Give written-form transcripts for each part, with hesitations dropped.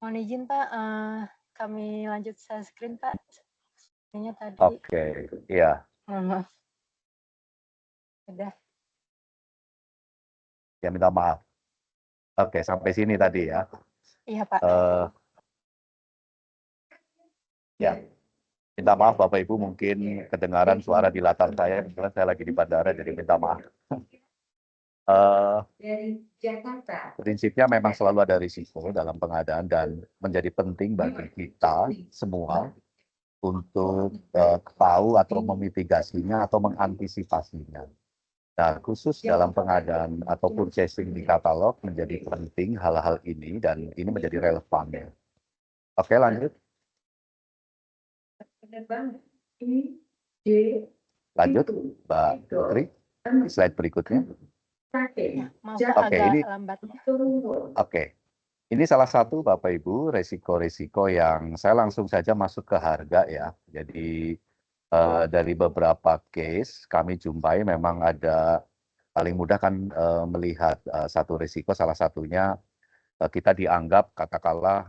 Mohon izin Pak, kami lanjut share screen Pak. Sepertinya tadi Oke, iya. mohon maaf. Udah. Ya minta maaf. Oke, sampai sini tadi ya. Iya Pak. Eh, ya, minta maaf Bapak Ibu mungkin kedengaran suara di latar saya, kebetulan saya lagi di bandara jadi minta maaf. Dari Jakarta. Prinsipnya memang selalu ada risiko dalam pengadaan dan menjadi penting bagi kita semua untuk tahu atau memitigasinya atau mengantisipasinya. Nah, khusus dalam pengadaan atau purchasing di katalog menjadi penting hal-hal ini dan ini menjadi relevan ya. Oke, lanjut. Benar banget. I, J, Lanjut, Mbak Putri. Slide berikutnya. Ya, maaf Pak, Oke, agak ini lambat. Oke. Ini salah satu Bapak Ibu resiko-resiko yang saya langsung saja masuk ke harga ya. Jadi dari beberapa case kami jumpai memang ada paling mudah kan melihat satu risiko, salah satunya kita dianggap katakanlah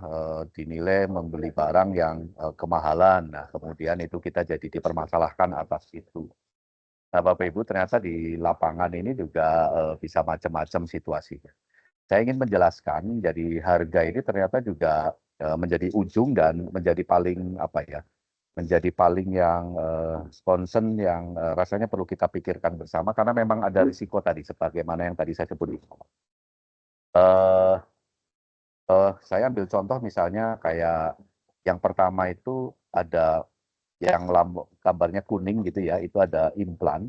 dinilai membeli barang yang kemahalan. Nah, kemudian itu kita jadi dipermasalahkan atas itu. Nah, Bapak Ibu ternyata di lapangan ini juga bisa macam-macam situasinya. Saya ingin menjelaskan, jadi harga ini ternyata juga menjadi ujung dan menjadi paling apa ya, menjadi paling yang concern yang rasanya perlu kita pikirkan bersama karena memang ada risiko tadi sebagaimana yang tadi saya sebut. Saya ambil contoh misalnya kayak yang pertama itu ada yang gambarnya kuning gitu ya, itu ada implan.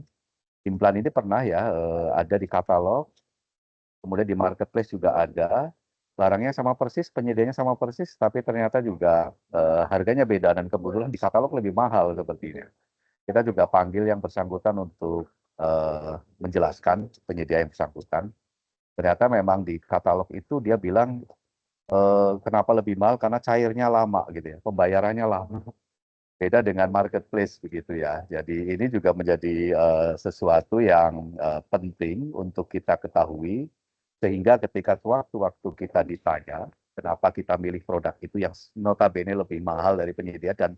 Implan ini pernah ya ada di katalog, kemudian di marketplace juga ada. Barangnya sama persis, penyediaannya sama persis, tapi ternyata juga harganya beda dan kebetulan di katalog lebih mahal sepertinya. Kita juga panggil yang bersangkutan untuk menjelaskan penyedia yang bersangkutan. Ternyata memang di katalog itu dia bilang kenapa lebih mahal karena cairnya lama gitu ya, pembayarannya lama. Beda dengan marketplace begitu ya. Jadi ini juga menjadi sesuatu yang penting untuk kita ketahui sehingga ketika waktu-waktu kita ditanya kenapa kita milih produk itu yang notabene lebih mahal dari penyedia dan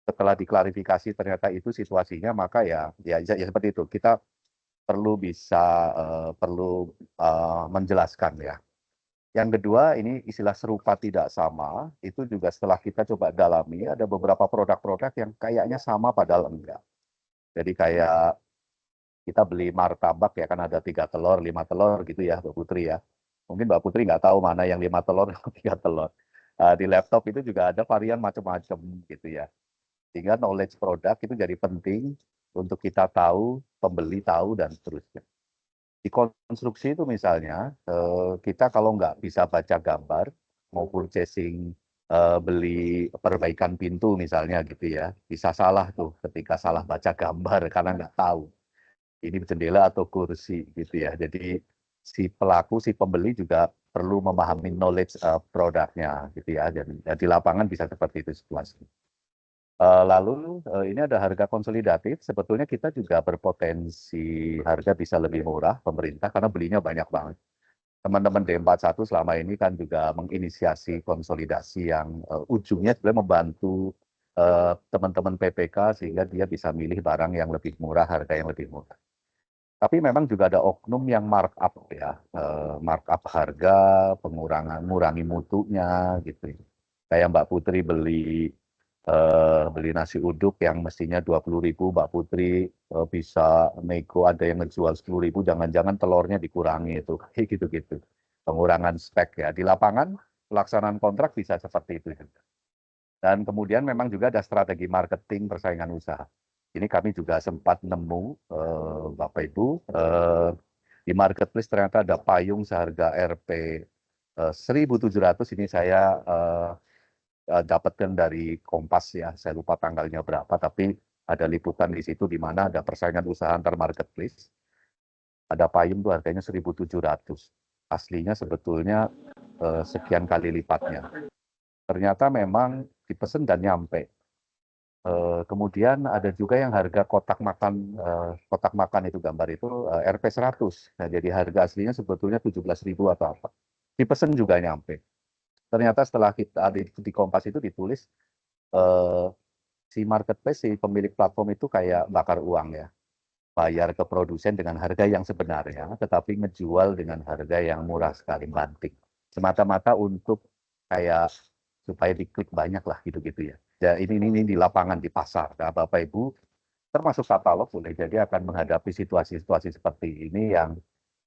setelah diklarifikasi ternyata itu situasinya maka ya seperti itu kita perlu menjelaskan ya. Yang kedua, ini istilah serupa tidak sama, itu juga setelah kita coba dalami, ada beberapa produk-produk yang kayaknya sama padahal enggak. Jadi kayak kita beli martabak ya kan ada 3 telur, 5 telur gitu ya Mbak Putri ya. Mungkin Mbak Putri nggak tahu mana yang 5 telur, yang 3 telur. Di laptop itu juga ada varian macam-macam gitu ya. Sehingga knowledge produk itu jadi penting untuk kita tahu, pembeli tahu, dan seterusnya. Di konstruksi itu misalnya, kita kalau nggak bisa baca gambar, mau purchasing beli perbaikan pintu misalnya gitu ya, bisa salah tuh ketika salah baca gambar karena nggak tahu ini jendela atau kursi gitu ya. Jadi si pelaku, si pembeli juga perlu memahami knowledge produknya gitu ya. Dan di lapangan bisa seperti itu situasi. Lalu ini ada harga konsolidatif, sebetulnya kita juga berpotensi harga bisa lebih murah pemerintah karena belinya banyak banget. Teman-teman D41 selama ini kan juga menginisiasi konsolidasi yang ujungnya sebenarnya membantu teman-teman PPK sehingga dia bisa milih barang yang lebih murah, harga yang lebih murah. Tapi memang juga ada oknum yang markup ya, markup harga, mengurangi mutunya gitu. Kayak Mbak Putri beli nasi uduk yang mestinya 20.000, Mbak Putri bisa nego ada yang ngejual 10.000, jangan-jangan telurnya dikurangi itu, kayak gitu-gitu. Pengurangan spek ya. Di lapangan pelaksanaan kontrak bisa seperti itu juga. Dan kemudian memang juga ada strategi marketing persaingan usaha. Ini kami juga sempat nemu, Bapak Ibu, di marketplace ternyata ada payung seharga Rp 1.700, ini saya dapatkan dari Kompas ya, saya lupa tanggalnya berapa, tapi ada liputan di situ di mana ada persaingan usaha antar marketplace. Ada payung tuh harganya 1.700. Aslinya sebetulnya sekian kali lipatnya. Ternyata memang dipesan dan nyampe. Kemudian ada juga yang harga kotak makan itu gambar itu Rp 100. Nah, jadi harga aslinya sebetulnya 17.000 atau apa. Dipesan juga nyampe. Ternyata setelah kita di Kompas itu ditulis si marketplace, si pemilik platform itu kayak bakar uang ya. Bayar ke produsen dengan harga yang sebenarnya, tetapi ngejual dengan harga yang murah sekali, banting. Semata-mata untuk kayak supaya diklik banyak lah gitu-gitu ya. Ya ini di lapangan, di pasar. Nah, Bapak Ibu, termasuk katalog boleh jadi akan menghadapi situasi-situasi seperti ini yang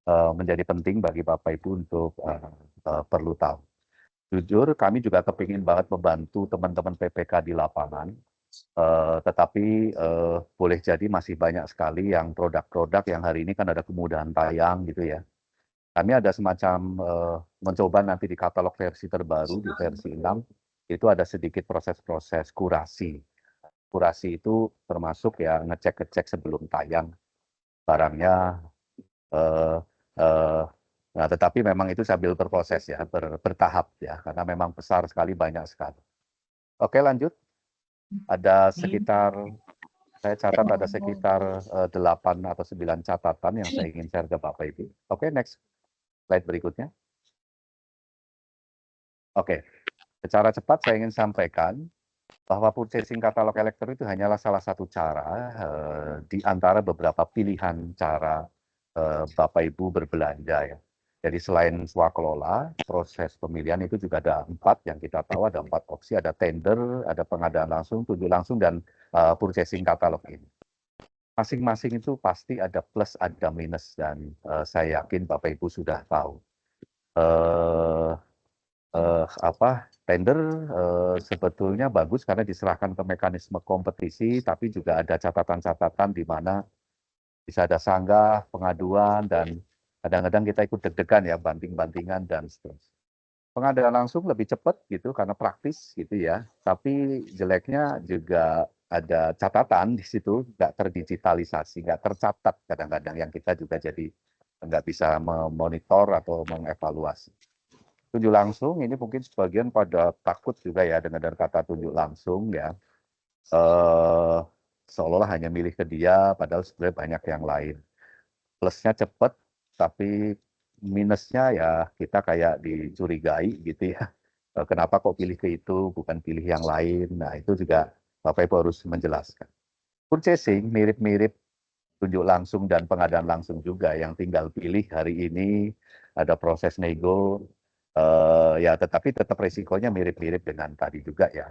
menjadi penting bagi Bapak Ibu untuk perlu tahu. Jujur, kami juga kepingin banget membantu teman-teman PPK di lapangan, tetapi boleh jadi masih banyak sekali yang produk-produk yang hari ini kan ada kemudahan tayang gitu ya. Kami ada semacam mencoba nanti di katalog versi terbaru, di versi 6, itu ada sedikit proses-proses kurasi. Kurasi itu termasuk ya ngecek-ngecek sebelum tayang barangnya. eh, eh, Nah, tetapi memang itu sambil berproses ya, bertahap ya, karena memang besar sekali, banyak sekali. Oke, lanjut. Ada sekitar, saya catat ada sekitar 8 atau 9 catatan yang saya ingin share ke Bapak Ibu. Oke, next slide berikutnya. Oke, secara cepat saya ingin sampaikan bahwa purchasing katalog elektronik itu hanyalah salah satu cara di antara beberapa pilihan cara Bapak Ibu berbelanja ya. Jadi selain swakelola, proses pemilihan itu juga ada 4 yang kita tahu, ada 4 opsi, ada tender, ada pengadaan langsung, tunjuk langsung, dan purchasing katalog ini. Masing-masing itu pasti ada plus, ada minus, dan saya yakin Bapak Ibu sudah tahu. Tender sebetulnya bagus karena diserahkan ke mekanisme kompetisi, tapi juga ada catatan-catatan di mana bisa ada sanggah, pengaduan, dan kadang-kadang kita ikut deg-degan ya, banting-bantingan dan seterusnya. Pengadaan langsung lebih cepat gitu karena praktis gitu ya, tapi jeleknya juga ada catatan di situ, nggak terdigitalisasi, nggak tercatat kadang-kadang, yang kita juga jadi nggak bisa memonitor atau mengevaluasi. Tunjuk langsung ini mungkin sebagian pada takut juga ya dengan kata tunjuk langsung ya. Seolah-olah hanya milih ke dia, padahal sebenarnya banyak yang lain. Plusnya cepat, tapi minusnya ya kita kayak dicurigai gitu ya. Kenapa kok pilih ke itu, bukan pilih yang lain. Nah itu juga Bapak Ibu harus menjelaskan. Purchasing mirip-mirip tunjuk langsung dan pengadaan langsung juga, yang tinggal pilih hari ini ada proses nego, ya tetapi tetap resikonya mirip-mirip dengan tadi juga ya.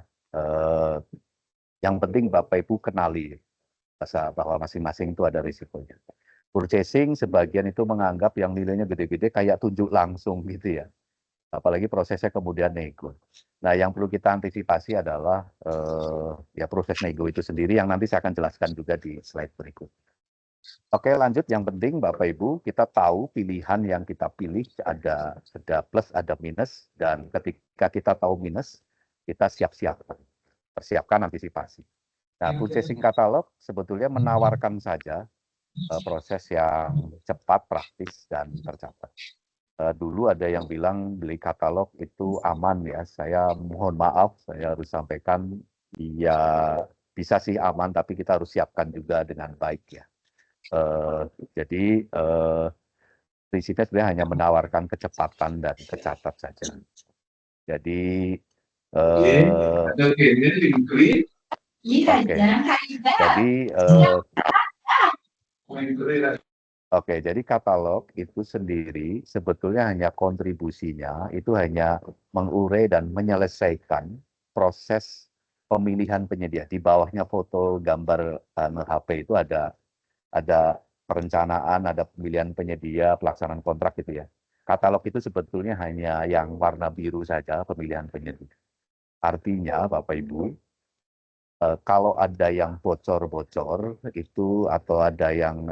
Yang penting Bapak Ibu kenali bahwa masing-masing itu ada risikonya. Purchasing sebagian itu menganggap yang nilainya gede-gede kayak tunjuk langsung gitu ya. Apalagi prosesnya kemudian nego. Nah, yang perlu kita antisipasi adalah ya proses nego itu sendiri, yang nanti saya akan jelaskan juga di slide berikut. Oke, lanjut. Yang penting Bapak Ibu, kita tahu pilihan yang kita pilih ada plus, ada minus, dan ketika kita tahu minus, kita siap-siap, persiapkan antisipasi. Nah, purchasing katalog sebetulnya menawarkan saja proses yang cepat, praktis, dan tercatat. Dulu ada yang bilang beli katalog itu aman ya. Saya mohon maaf, saya harus sampaikan, ya bisa sih aman, tapi kita harus siapkan juga dengan baik ya. Jadi prinsipnya sebenarnya hanya menawarkan kecepatan dan tercatat saja. Jadi jadi katalog itu sendiri sebetulnya hanya kontribusinya itu hanya mengurai dan menyelesaikan proses pemilihan penyedia. Di bawahnya foto gambar HP itu ada perencanaan, ada pemilihan penyedia, pelaksanaan kontrak gitu ya. Katalog itu sebetulnya hanya yang warna biru saja, pemilihan penyedia. Artinya Bapak Ibu, kalau ada yang bocor-bocor itu atau ada yang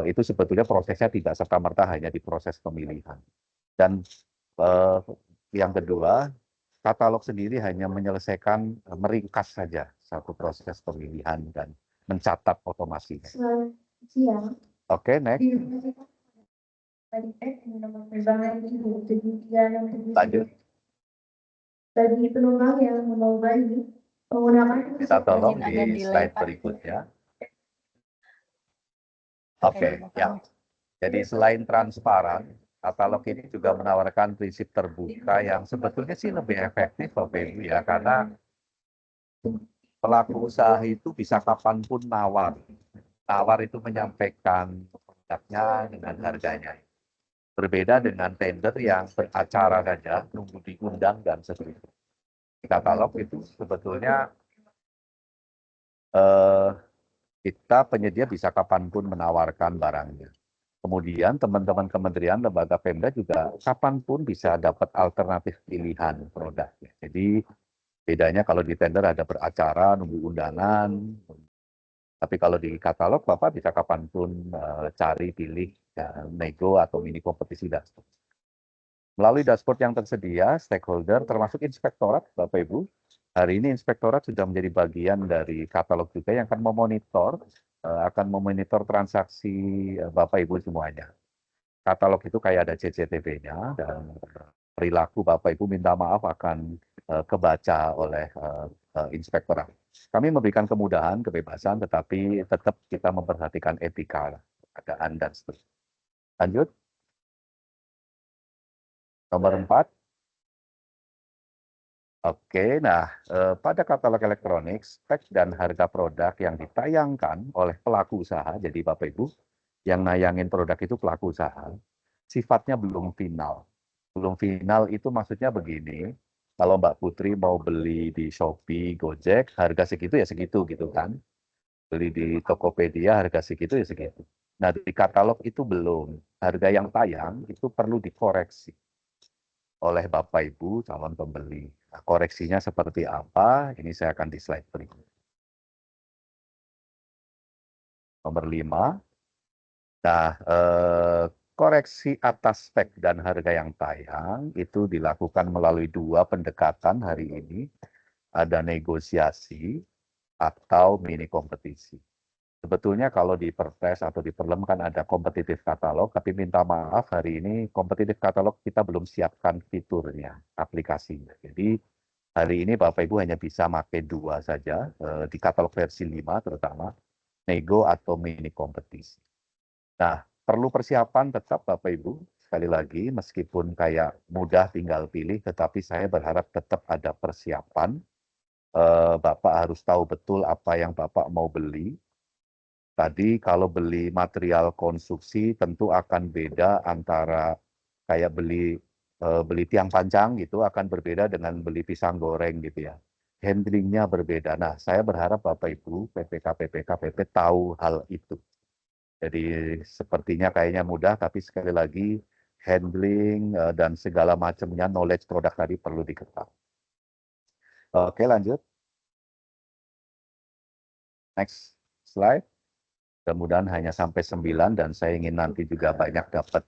itu sebetulnya prosesnya tidak serta-merta hanya di proses pemilihan. Dan yang kedua, katalog sendiri hanya menyelesaikan, meringkas saja satu proses pemilihan dan mencatat otomasinya. Oke, next. Lanjut. Bagi penumpang yang mau balik menggunakan Kita tolong di slide berikutnya. Oke, ya. Jadi selain transparan, katalog ini juga menawarkan prinsip terbuka yang sebetulnya sih lebih efektif Bapak Ibu ya, karena pelaku usaha itu bisa kapanpun nawar. Nawar itu menyampaikan produknya dengan harganya. Berbeda dengan tender yang beracara saja, nunggu diundang dan seterusnya. Di katalog itu sebetulnya kita penyedia bisa kapanpun menawarkan barangnya. Kemudian teman-teman kementerian, lembaga Pemda juga kapanpun bisa dapat alternatif pilihan produknya. Jadi bedanya kalau di tender ada beracara, nunggu undangan. Tapi kalau di katalog Bapak bisa kapanpun cari, pilih, ya, nego atau mini kompetisi dan seterusnya. Melalui dashboard yang tersedia, stakeholder termasuk inspektorat, Bapak Ibu, hari ini inspektorat sudah menjadi bagian dari katalog juga yang akan memonitor transaksi Bapak Ibu semuanya. Katalog itu kayak ada CCTV-nya dan perilaku Bapak Ibu minta maaf akan kebaca oleh inspektorat. Kami memberikan kemudahan, kebebasan, tetapi tetap kita memperhatikan etika, keadaan dan seterusnya. Lanjut. Nomor 4. Oke, nah pada katalog elektronik, spek dan harga produk yang ditayangkan oleh pelaku usaha, jadi Bapak Ibu, yang nayangin produk itu pelaku usaha, sifatnya belum final. Belum final itu maksudnya begini, kalau Mbak Putri mau beli di Shopee, Gojek, harga segitu ya segitu gitu kan. Beli di Tokopedia, harga segitu ya segitu. Nah di katalog itu belum. Harga yang tayang itu perlu dikoreksi oleh Bapak Ibu calon pembeli. Nah, koreksinya seperti apa? Ini saya akan di slide berikut. Nomor 5. Nah, koreksi atas spek dan harga yang tayang itu dilakukan melalui 2 pendekatan hari ini. Ada negosiasi atau mini kompetisi. Sebetulnya kalau di Perpres atau di Perlem kan ada kompetitif katalog, tapi minta maaf hari ini kompetitif katalog kita belum siapkan fiturnya, aplikasinya. Jadi hari ini Bapak Ibu hanya bisa pakai 2 saja, di katalog versi 5 terutama, nego atau mini kompetisi. Nah, perlu persiapan tetap Bapak Ibu, sekali lagi meskipun kayak mudah tinggal pilih, tetapi saya berharap tetap ada persiapan. Bapak harus tahu betul apa yang Bapak mau beli. Tadi kalau beli material konstruksi tentu akan beda antara kayak beli tiang pancang gitu akan berbeda dengan beli pisang goreng gitu ya. Handlingnya berbeda. Nah, saya berharap Bapak Ibu, PPK tahu hal itu. Jadi sepertinya kayaknya mudah, tapi sekali lagi handling dan segala macamnya knowledge produk tadi perlu diketahui. Oke, lanjut. Next slide. Mudah-mudahan hanya sampai 9 dan saya ingin nanti juga banyak dapat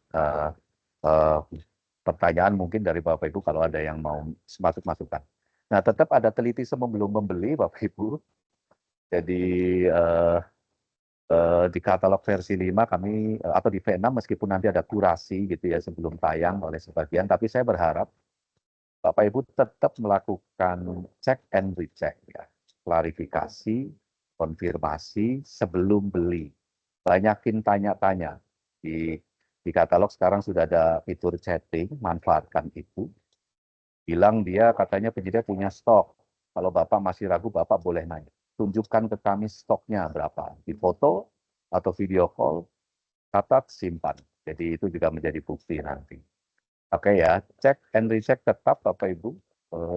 pertanyaan mungkin dari Bapak Ibu kalau ada yang mau masuk-masukkan. Nah, tetap ada teliti sebelum membeli Bapak Ibu. Jadi di katalog versi 5 kami atau di V6 meskipun nanti ada kurasi gitu ya sebelum tayang oleh sebagian, tapi saya berharap Bapak Ibu tetap melakukan check and recheck ya. Klarifikasi, konfirmasi sebelum beli. Banyakin tanya-tanya. Di katalog sekarang sudah ada fitur chatting, manfaatkan itu. Bilang dia katanya penyedia punya stok. Kalau Bapak masih ragu, Bapak boleh nanya. Tunjukkan ke kami stoknya berapa. Di foto atau video call, catat, simpan. Jadi itu juga menjadi bukti nanti. Oke ya, cek and recheck tetap Bapak Ibu.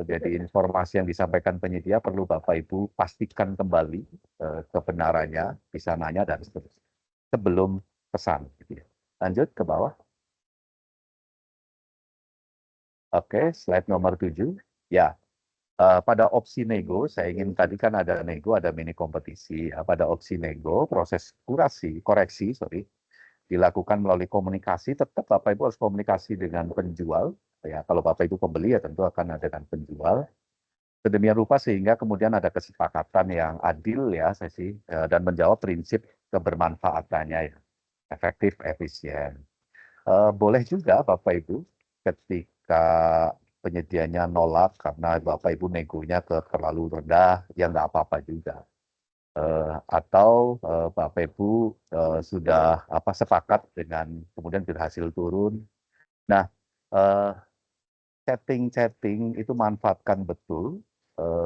Jadi informasi yang disampaikan penyedia perlu Bapak Ibu pastikan kembali kebenarannya, bisa nanya dan seterusnya. Sebelum pesan. Gitu ya. Lanjut ke bawah. Oke, slide nomor 7. Ya, pada opsi nego, saya ingin tadi kan ada nego, ada mini kompetisi. Ya, pada opsi nego, proses koreksi, dilakukan melalui komunikasi. Tetap Bapak Ibu harus komunikasi dengan penjual. Ya, kalau Bapak Ibu pembeli ya tentu akan ada dengan penjual. Sedemikian rupa sehingga kemudian ada kesepakatan yang adil ya, dan menjawab prinsip kebermanfaatannya ya, efektif, efisien. Boleh juga Bapak Ibu ketika penyedianya nolak karena Bapak Ibu negonya terlalu rendah, ya nggak apa-apa juga. Atau Bapak Ibu sudah sepakat dengan kemudian berhasil turun, Nah, eh, chatting-chatting itu manfaatkan betul.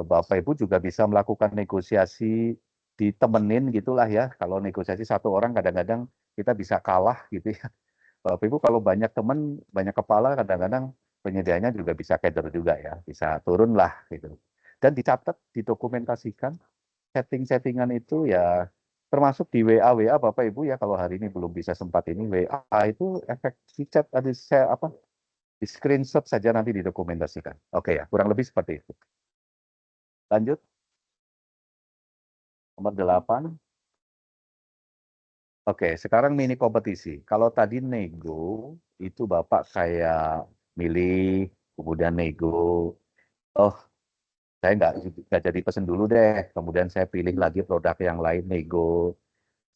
Bapak Ibu juga bisa melakukan negosiasi, ditemenin gitulah ya. Kalau negosiasi satu orang kadang-kadang kita bisa kalah gitu ya. Bapak Ibu kalau banyak teman, banyak kepala kadang-kadang penyediaannya juga bisa keder juga ya, bisa turun lah gitu. Dan dicatat, didokumentasikan, setting-settingan itu ya termasuk di WA Bapak Ibu ya, kalau hari ini belum bisa sempat ini WA itu efek di chat ada apa di screenshot saja nanti didokumentasikan. Oke ya, kurang lebih seperti itu. Lanjut, nomor 8. Oke, sekarang mini kompetisi. Kalau tadi nego, itu Bapak kayak milih, kemudian nego, oh saya nggak jadi pesen dulu deh, kemudian saya pilih lagi produk yang lain, nego,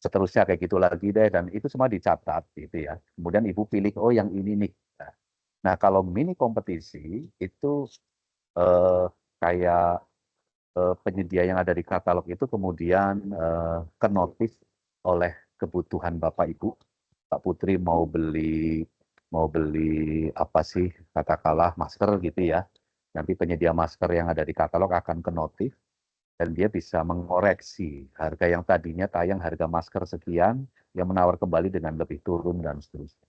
seterusnya kayak gitu lagi deh, dan itu semua dicatat gitu ya. Kemudian Ibu pilih, oh yang ini nih. Nah, kalau mini kompetisi, itu eh, kayak penyedia yang ada di katalog itu kemudian kenotis oleh kebutuhan Bapak Ibu. Pak Putri mau beli apa sih, katakanlah masker gitu ya. Nanti penyedia masker yang ada di katalog akan kenotis dan dia bisa mengoreksi harga yang tadinya tayang harga masker sekian, yang menawar kembali dengan lebih turun dan seterusnya.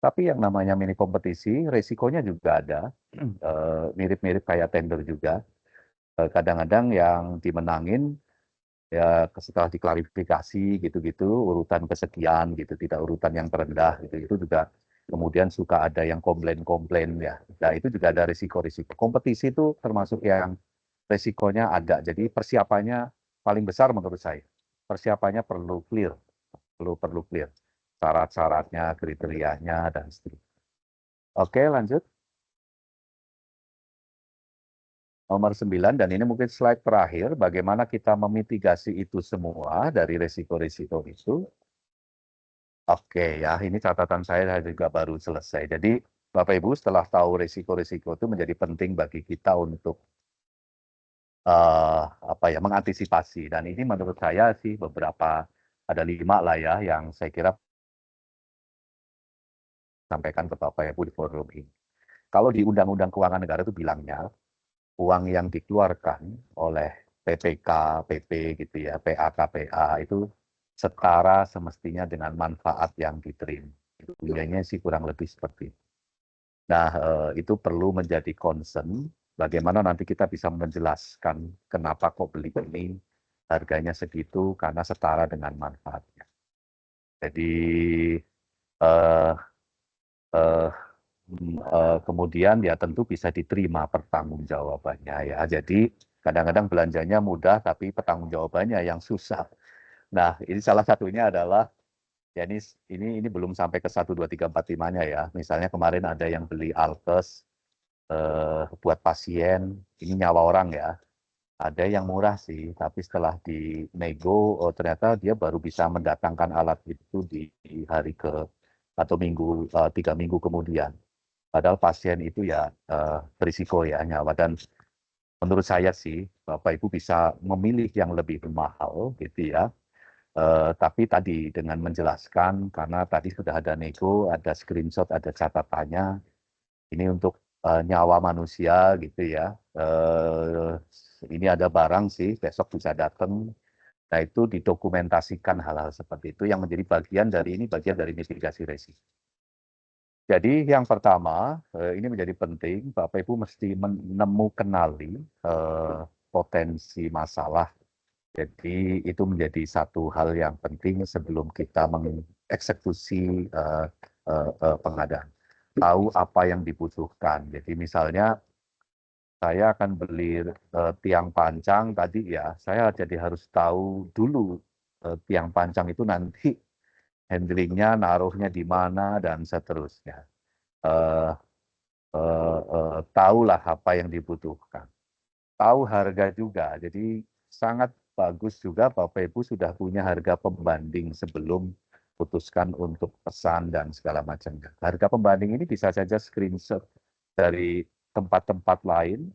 Tapi yang namanya mini kompetisi, resikonya juga ada, mirip-mirip kayak tender juga. Kadang-kadang yang dimenangin ya setelah diklarifikasi gitu-gitu urutan kesekian gitu, tidak urutan yang terendah gitu. Itu juga kemudian suka ada yang komplain-komplain ya. Nah, itu juga ada risiko-risiko. Kompetisi itu termasuk yang risikonya ada. Jadi persiapannya paling besar menurut saya. Persiapannya perlu clear, perlu clear. Syarat-syaratnya, kriterianya dan seterusnya. Oke, lanjut. Nomor 9, dan ini mungkin slide terakhir, bagaimana kita memitigasi itu semua dari risiko-risiko itu. Oke ya, ini catatan saya juga baru selesai. Jadi Bapak Ibu setelah tahu risiko-risiko itu menjadi penting bagi kita untuk apa ya, mengantisipasi. Dan ini menurut saya sih beberapa, ada 5 lah ya yang saya kira sampaikan ke Bapak Ibu di forum ini. Kalau di Undang-Undang Keuangan Negara itu bilangnya, uang yang dikeluarkan oleh PPK, PP gitu ya, PA, KPA itu setara semestinya dengan manfaat yang diterima. Bunganya sih kurang lebih seperti itu. Nah, itu perlu menjadi concern bagaimana nanti kita bisa menjelaskan kenapa kok beli ini harganya segitu karena setara dengan manfaatnya. Jadi eh, eh, kemudian ya tentu bisa diterima pertanggungjawabannya ya. Jadi kadang-kadang belanjanya mudah tapi pertanggungjawabannya yang susah. Nah, ini salah satunya adalah ya ini belum sampai ke 1 2 3 4 5-nya ya. Misalnya kemarin ada yang beli Alkes buat pasien, ini nyawa orang ya. Ada yang murah sih, tapi setelah dinego ternyata dia baru bisa mendatangkan alat itu di hari ke atau minggu 3 minggu kemudian. Padahal pasien itu ya berisiko ya nyawa, dan menurut saya sih Bapak Ibu bisa memilih yang lebih mahal gitu ya. Tapi tadi dengan menjelaskan karena tadi sudah ada nego, ada screenshot, ada catatannya. Ini untuk nyawa manusia gitu ya. Ini ada barang sih, besok bisa datang. Nah, itu didokumentasikan hal-hal seperti itu yang menjadi bagian dari ini, bagian dari mitigasi resiko. Jadi yang pertama, ini menjadi penting, Bapak Ibu mesti kenali potensi masalah. Jadi itu menjadi satu hal yang penting sebelum kita mengeksekusi pengadaan. Tahu apa yang dibutuhkan. Jadi misalnya saya akan beli tiang pancang tadi ya, saya jadi harus tahu dulu tiang pancang itu nanti handlingnya, naruhnya di mana dan seterusnya. Eh, Tahulah apa yang dibutuhkan. Tahu harga juga. Jadi sangat bagus juga Bapak Ibu sudah punya harga pembanding sebelum putuskan untuk pesan dan segala macamnya. Harga pembanding ini bisa saja screenshot dari tempat-tempat lain,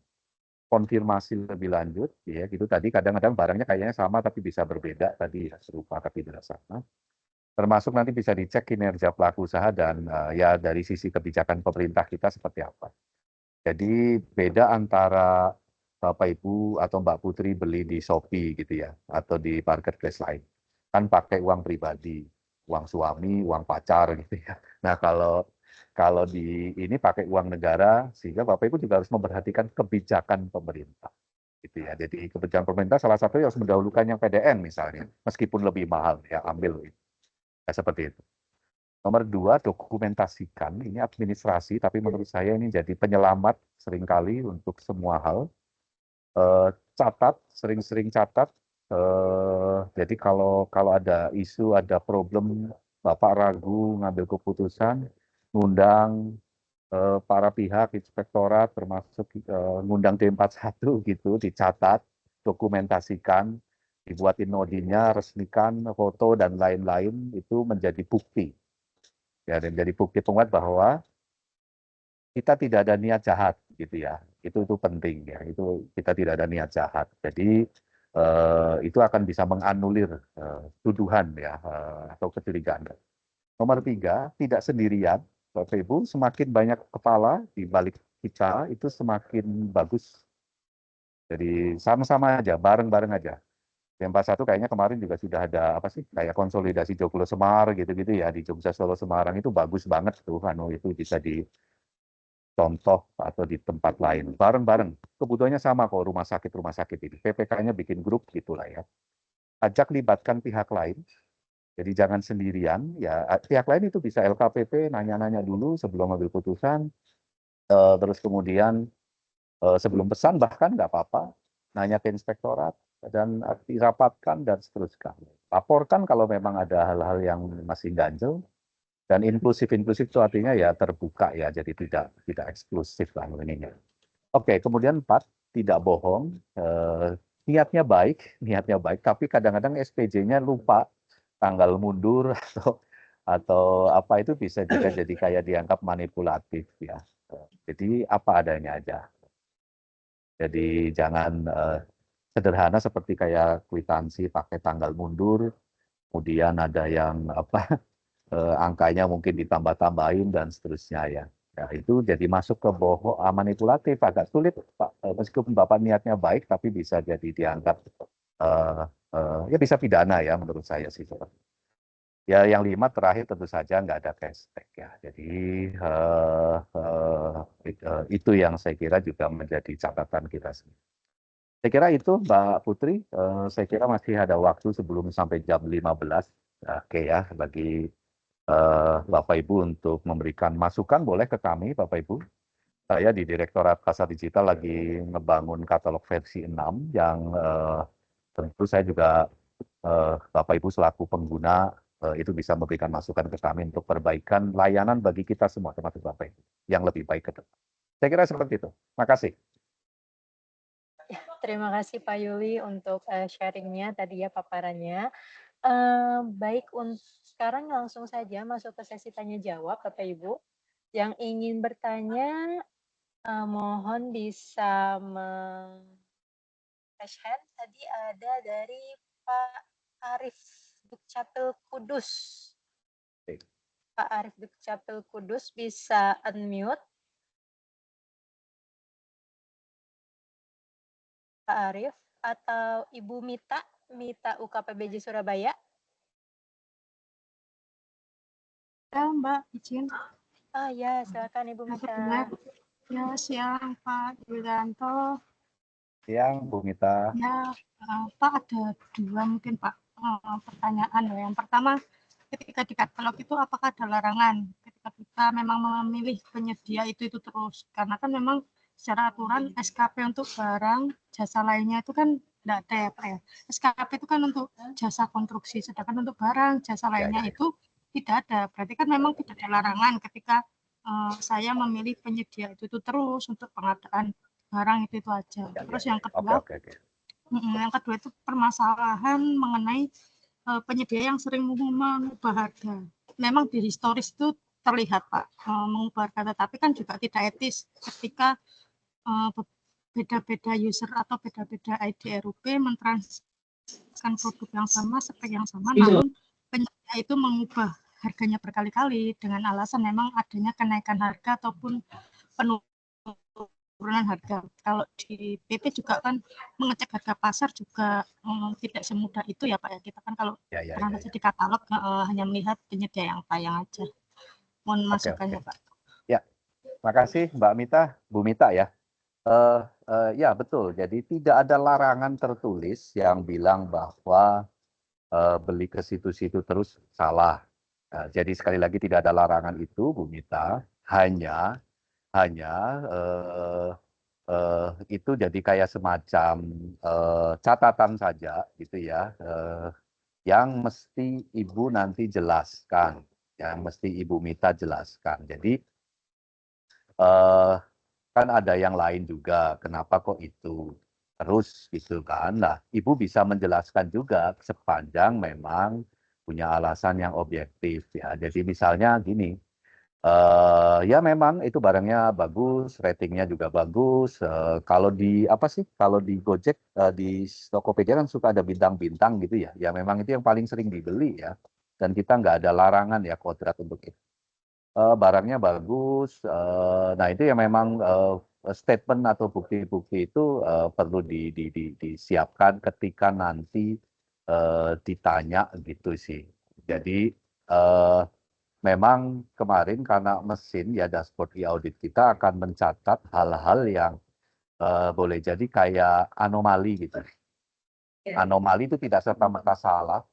konfirmasi lebih lanjut, ya gitu tadi kadang-kadang barangnya kayaknya sama tapi bisa berbeda tadi ya, serupa tapi tidak sama. Termasuk nanti bisa dicek kinerja pelaku usaha dan ya dari sisi kebijakan pemerintah kita seperti apa. Jadi beda antara Bapak Ibu atau Mbak Putri beli di Shopee gitu ya, atau di marketplace lain. Kan pakai uang pribadi, uang suami, uang pacar gitu ya. Nah kalau di ini pakai uang negara, sehingga Bapak Ibu juga harus memperhatikan kebijakan pemerintah. Gitu ya. Jadi kebijakan pemerintah salah satunya harus mendahulukan yang PDN misalnya, meskipun lebih mahal ya ambil ya, seperti itu. Nomor 2, dokumentasikan. Ini administrasi, tapi menurut saya ini jadi penyelamat seringkali untuk semua hal. Catat, sering-sering catat. Jadi kalau ada isu, ada problem, Bapak ragu ngambil keputusan, ngundang para pihak, inspektorat, termasuk ngundang D41 gitu, dicatat, dokumentasikan, dibuatin nodinya, resmikan, foto, dan lain-lain, itu menjadi bukti. Ya, dan jadi bukti penguat bahwa kita tidak ada niat jahat gitu ya. Itu penting ya. Itu kita tidak ada niat jahat. Jadi itu akan bisa menganulir tuduhan ya atau kecurigaan. Nomor 3, tidak sendirian. Bapak Ibu, semakin banyak kepala di balik kita itu semakin bagus. Jadi sama-sama aja, bareng-bareng aja. Yang 41 kayaknya kemarin juga sudah ada apa sih kayak konsolidasi Joglo Semar gitu-gitu ya di Jogja Solo Semarang itu bagus banget tuh itu bisa dicontoh atau di tempat lain bareng-bareng. Kebutuhannya sama kok rumah sakit ini. PPK-nya bikin grup gitulah ya. Ajak libatkan pihak lain. Jadi jangan sendirian ya. Pihak lain itu bisa LKPP nanya-nanya dulu sebelum ambil putusan. Terus kemudian sebelum pesan bahkan nggak apa-apa nanya ke inspektorat dan dirapatkan dan seterusnya. Laporkan kalau memang ada hal-hal yang masih ganjel dan inklusif itu artinya ya terbuka ya jadi tidak eksklusif lah ininya. Oke, kemudian 4, tidak bohong. Niatnya baik tapi kadang-kadang SPJ-nya lupa tanggal mundur atau apa itu bisa juga jadi kayak dianggap manipulatif ya. Jadi apa adanya aja. Jadi jangan sederhana seperti kayak kwitansi pakai tanggal mundur, kemudian ada yang apa angkanya mungkin ditambah-tambahin dan seterusnya ya. Ya itu jadi masuk ke bohong manipulatif agak sulit Pak. Meskipun Bapak niatnya baik tapi bisa jadi dianggap ya bisa pidana ya menurut saya sih. Ya yang 5 terakhir tentu saja nggak ada cashback ya. Jadi itu yang saya kira juga menjadi catatan kita sendiri. Saya kira itu Mbak Putri, saya kira masih ada waktu sebelum sampai jam 15. Oke ya, bagi Bapak Ibu untuk memberikan masukan boleh ke kami Bapak Ibu. Saya di Direktorat Pasar Digital lagi ngebangun katalog versi 6 yang tentu saya juga Bapak Ibu selaku pengguna itu bisa memberikan masukan ke kami untuk perbaikan layanan bagi kita semua termasuk Bapak Ibu yang lebih baik ke depan. Saya kira seperti itu. Makasih. Terima kasih Pak Yuli untuk sharingnya tadi ya paparannya. Baik, sekarang langsung saja masuk ke sesi tanya jawab Bapak Ibu. Yang ingin bertanya mohon bisa raise hand. Tadi ada dari Pak Arif Dukcapil Kudus. Pak Arif Dukcapil Kudus bisa unmute. Pak Arif atau Ibu Mita UKPBJ Surabaya. Ya, Mbak, izin. Oh ya, silakan Ibu Mita. Ya, siang Pak Yulianto. Siang Bu Mita. Ya, Pak ada 2 mungkin Pak pertanyaan. Yang pertama, ketika di katalog itu apakah ada larangan ketika kita memang memilih penyedia itu terus? Karena kan memang secara aturan SKP untuk barang, jasa lainnya itu kan tidak ada ya Pak ya. SKP itu kan untuk jasa konstruksi, sedangkan untuk barang, jasa lainnya itu tidak ada. Berarti kan memang tidak ada larangan ketika saya memilih penyedia itu terus untuk pengadaan barang itu aja. Terus yang kedua, yang kedua itu permasalahan mengenai penyedia yang sering mengubah harga. Memang di historis itu terlihat Pak mengubah harga, tetapi kan juga tidak etis ketika beda-beda user atau beda-beda ID RUP mentransaksikan produk yang sama, spek yang sama, namun penyedia itu mengubah harganya berkali-kali dengan alasan memang adanya kenaikan harga ataupun penurunan harga. Kalau di PP juga kan mengecek harga pasar juga tidak semudah itu ya Pak ya. Kita kan kalau transaksi di katalog hanya melihat penyedia yang tayang aja. Mohon masukannya Pak. Ya, makasih Mbak Mita, Bu Mita ya. Ya betul, jadi tidak ada larangan tertulis yang bilang bahwa beli ke situ-situ terus salah. Jadi sekali lagi tidak ada larangan itu, Bu Mita. Hanya itu jadi kayak semacam catatan saja, gitu ya, yang mesti Ibu nanti jelaskan, yang mesti Ibu Mita jelaskan. Jadi kan ada yang lain juga, kenapa kok itu terus gitu kan. Nah, Ibu bisa menjelaskan juga sepanjang memang punya alasan yang objektif ya. Jadi misalnya gini, ya memang itu barangnya bagus, ratingnya juga bagus. Kalau di apa sih? Kalau di Gojek, di Tokopedia kan suka ada bintang-bintang gitu ya. Ya memang itu yang paling sering dibeli ya. Dan kita nggak ada larangan ya kodrat untuk itu. Barangnya bagus. Nah itu ya memang statement atau bukti-bukti itu perlu disiapkan ketika nanti ditanya gitu sih. Jadi memang kemarin karena mesin ya dashboard e-audit kita akan mencatat hal-hal yang boleh jadi kayak anomali gitu. Anomali itu tidak serta-merta salah,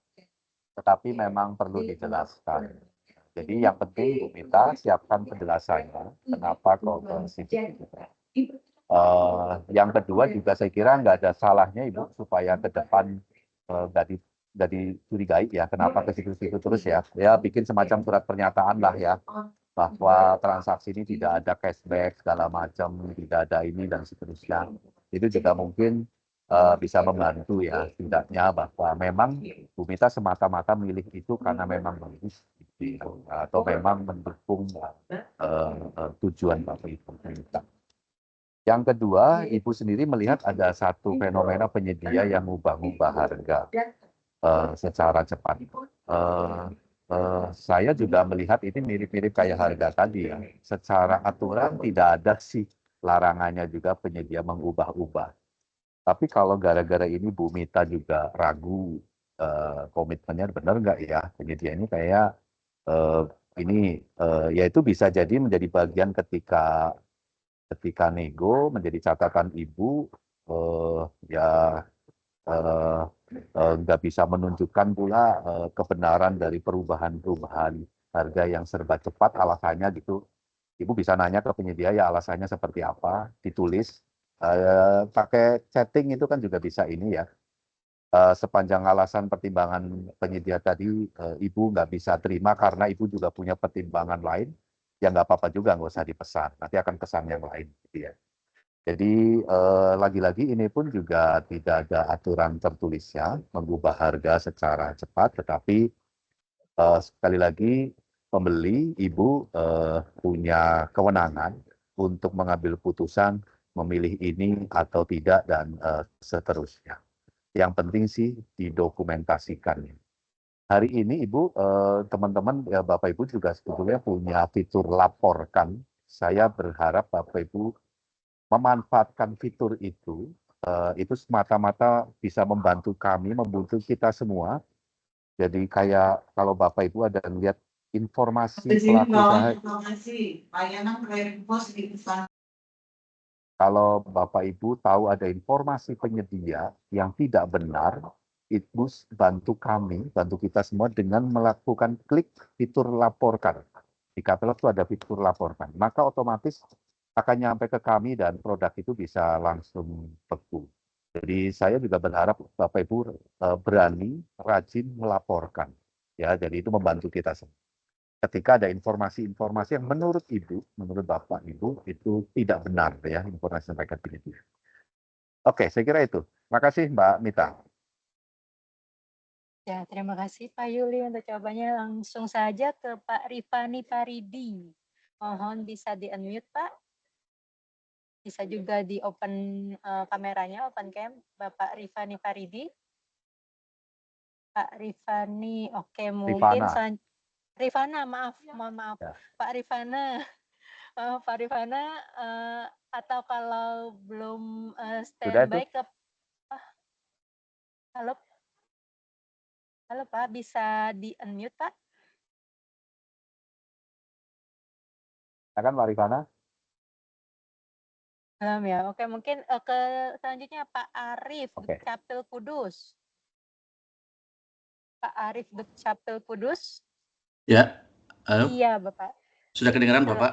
tetapi memang perlu dijelaskan. Jadi yang penting Bu Mita siapkan penjelasannya, kenapa kok ke situ. Yang kedua juga saya kira nggak ada salahnya Ibu supaya ke depan nggak dicurigai ya kenapa ke situ-situ terus ya. Ya bikin semacam surat pernyataan lah ya bahwa transaksi ini tidak ada cashback segala macam, tidak ada ini dan seterusnya. Itu juga mungkin bisa membantu ya setidaknya bahwa memang Bu Mita semata-mata milih itu karena memang bagus gitu, atau memang mendukung tujuan Bapak Ibu. Yang kedua, Ibu sendiri melihat ada satu fenomena penyedia yang mengubah-ubah harga secara cepat. Saya juga melihat ini mirip-mirip kayak harga tadi ya. Secara aturan tidak ada sih larangannya juga penyedia mengubah-ubah. Tapi kalau gara-gara ini Bu Mita juga ragu komitmennya benar nggak ya penyedia ini kayak ya itu bisa jadi menjadi bagian ketika nego menjadi catatan Ibu ya nggak bisa menunjukkan pula kebenaran dari perubahan-perubahan harga yang serba cepat alasannya gitu. Ibu bisa nanya ke penyedia ya alasannya seperti apa, ditulis. Pakai chatting itu kan juga bisa ini ya. Sepanjang alasan pertimbangan penyedia tadi Ibu nggak bisa terima karena Ibu juga punya pertimbangan lain, ya nggak apa-apa juga, nggak usah dipesan. Nanti akan pesan yang lain. Gitu ya. Jadi lagi-lagi ini pun juga tidak ada aturan tertulisnya mengubah harga secara cepat, tetapi sekali lagi pembeli Ibu punya kewenangan untuk mengambil putusan memilih ini atau tidak dan seterusnya. Yang penting sih didokumentasikan. Hari ini Ibu, teman-teman, ya Bapak Ibu juga sebetulnya punya fitur laporkan. Saya berharap Bapak Ibu memanfaatkan fitur itu semata-mata bisa membantu kami, membantu kita semua. Jadi kayak kalau Bapak Ibu ada lihat informasi pelaku usaha, kalau Bapak Ibu tahu ada informasi penyedia yang tidak benar, Ibu bantu kami, bantu kita semua dengan melakukan klik fitur laporkan. Di katalog itu ada fitur laporkan, maka otomatis akan nyampe ke kami dan produk itu bisa langsung beku. Jadi saya juga berharap Bapak Ibu berani, rajin melaporkan. Ya, jadi itu membantu kita semua. Ketika ada informasi-informasi yang menurut Ibu, menurut Bapak Ibu itu tidak benar ya, informasi yang mereka pilih. Oke, saya kira itu. Terima kasih Mbak Mita. Ya, terima kasih Pak Yuli untuk jawabannya. Langsung saja ke Pak Rifani Paridi. Mohon bisa di-unmute Pak. Bisa juga di-open kameranya, open cam, Bapak Rifani Paridi. Pak Rifani, oke mungkin Rifana. Rifana, mohon maaf. Ya. Pak Rifana, Pak Rifana, atau kalau belum Sudah itu? standby ke halo halo Pak, bisa di-unmute Pak? Silakan Pak Rifana. Belum ya, oke mungkin ke selanjutnya Pak Arif, Oke. Dukcapil Kudus. Pak Arif, Dukcapil Kudus. Ya, halo. Iya Bapak. Sudah kedengaran Sudah, Bapak?